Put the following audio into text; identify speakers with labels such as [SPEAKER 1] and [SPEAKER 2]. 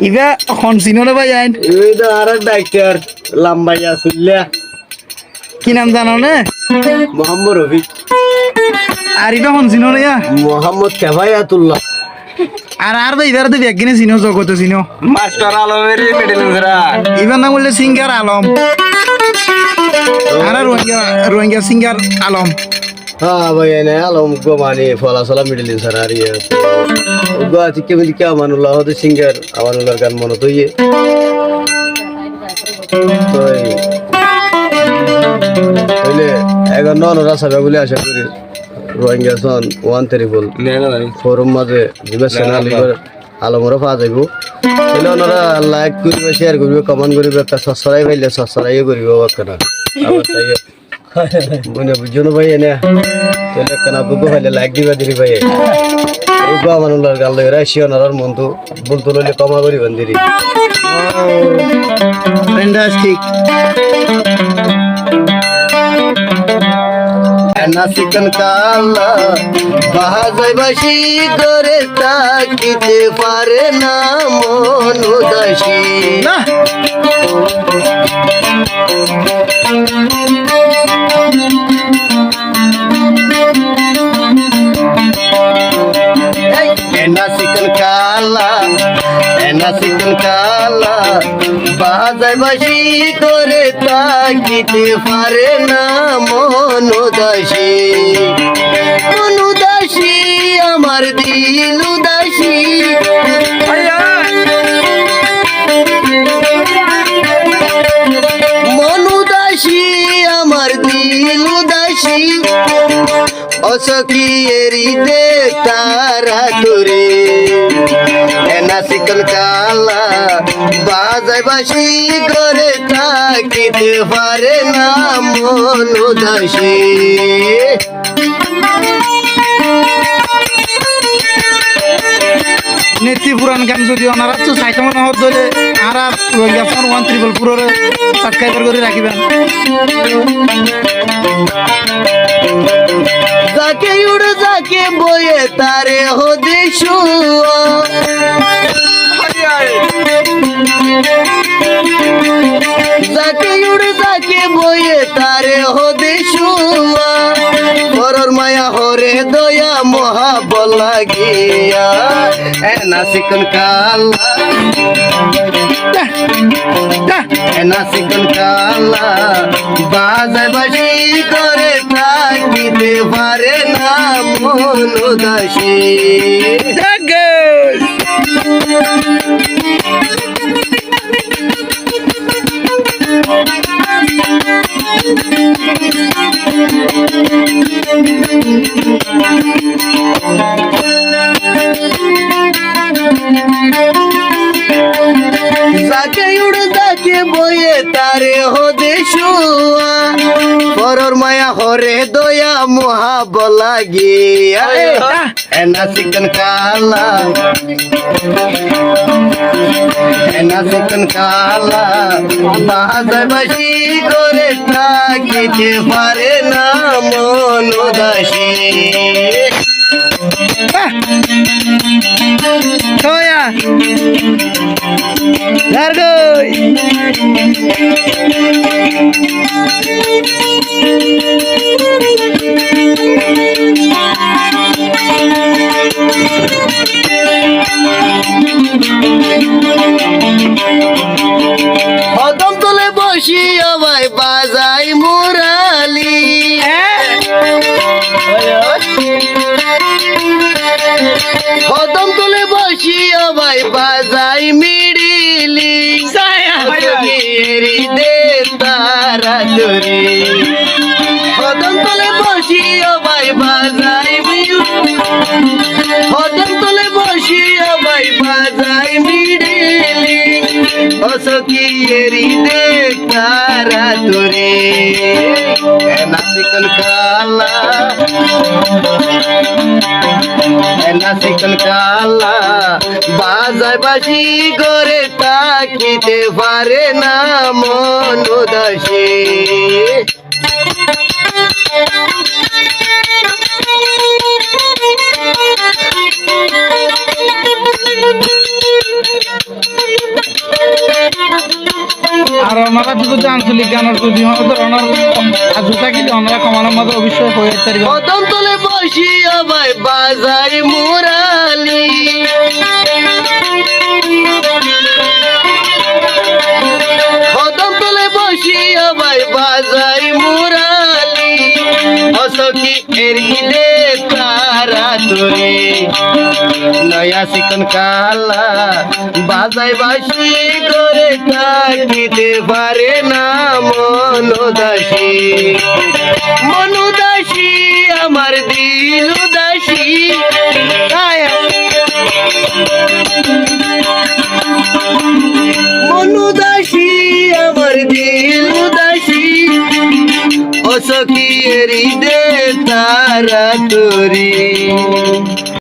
[SPEAKER 1] ইবা এখন চিনরে ভাই আইন
[SPEAKER 2] এই তো আর ডাক্তার লাম্বাইয়া সুল্লা
[SPEAKER 1] কি নাম জানো না
[SPEAKER 2] মোহাম্মদ রফি
[SPEAKER 1] আর ইবা এখন চিনরে
[SPEAKER 2] মোহাম্মদ কেফায়াতুল্লাহ
[SPEAKER 1] আর ভাই এবার তো একদিনে চিনো জগতে চিনো
[SPEAKER 2] মাস্টার আলমের মেডেলিংরা
[SPEAKER 1] ইবার নাম বললে সিঙ্গার আলম আর রোহিঙ্গা সিঙ্গার আলম
[SPEAKER 2] হ্যাঁ ভাই এনে আলম গোমানি ফলাসলা মেডেলিং স্যার আর ইয়ে গো আছে কেমন কি আমানুল্লাহ হতে সিঙ্গার আমানুল্লাহর গান মনে তো ইয়ে তো হইলে এখন ননরা সাবে বলে আশা করি রোহিঙ্গা সন ওয়ান তেরিবল ফোরাম মাঝে দিবে চ্যানেল আলমরা পাওয়া যাইব তাহলে ওনারা লাইক করবে শেয়ার করবে কমেন্ট করবে একটা সাবস্ক্রাইব হইলে সাবস্ক্রাইব করিব কেনা আবার তাই মনে বুঝছো ভাই এনে তাহলে কেনা বুকু হইলে লাইক দিবা দিলি ভাই ওগো আমানুল্লাহর গাল লইরা শিওনার মন্তু বলতো লইলে কমা করিবেন দিরি
[SPEAKER 1] ফ্যান্টাস্টিক
[SPEAKER 2] না চিকন কালা বাহাজাইবাসী করে তাকিতে পারে না মন উদাসী
[SPEAKER 1] না
[SPEAKER 2] এনা চিকন কালা বাহাজাইবাসী করে তাকিতে পারে না মন উদাসী আমার দিল উদাসী মন উদাসী আমার দিল উদাসী অসখী এরিতে তারা তোরে এনা চিকন কালা বাজাই বাসি করে থাকিতে পারে না মন উদাসী
[SPEAKER 1] নেত্রী পুরান গান যদি ওনারা তো সাইট মনে হত ধরে আর রোহিঙ্গা ফোন 1 পুরো সাবস্ক্রাইবার করে রাখিবেন
[SPEAKER 2] যাকে উড় যাকে বয়ে তারে হদিসু যাকে উড় যাকে বয়ে তারে হদিসু পরর মায়া হরে দয়া মহাবল লাগিয়া এনা চিকন কালা এনা চিকন কালা বাজায় বাসি করে থাকিতে পারে না মন উদাসী যাকে উড় যাকে বয়ে তারে হদিসু পরর মায়া হরে দয়া মহাবল লাগিয়া এনা চিকন কালা এনা চিকন কালা বাজায় বাসি করে থাকিতে পারে না মন উদাসী
[SPEAKER 1] Toya Largoy
[SPEAKER 2] কদম তলে বসিয়া ভাই বাজাই মুরালি কদম তলে বসিয়া ভাই বাজাই মিডিলি দে তারা চোরে কদম তলে বসিয়া ভাই বাজাই কদম তলে বসিয়া ভাই বাজাই মিডিলি অসখী এরি দে তারা তোরে এনা চিকন কালা এনা চিকন কালা বাজায় বাসি করে থাকিতে পারে না মন উদাসী
[SPEAKER 1] আর ওনারা যদি আঞ্চলিক গানের যদি ওনার আজু থাকিলে ওনারা কমানোর মধ্যে অবশ্যই হয়ে তারিখ
[SPEAKER 2] কদম তলে বসিয়া ভাই বাজাই মুরালি কদম তলে বসিয়া ভাই বাজাই মুরালি অসকি এরিলে তারা তোরে নয়া চিকন কালা বাজাই বাসি করে থাকিতে পারে না মনোদাসী মনুদাসী আমার দিল উদাসী মনুদাসী আমার দিল উদাসী অসখী এরি দে তারা তোরে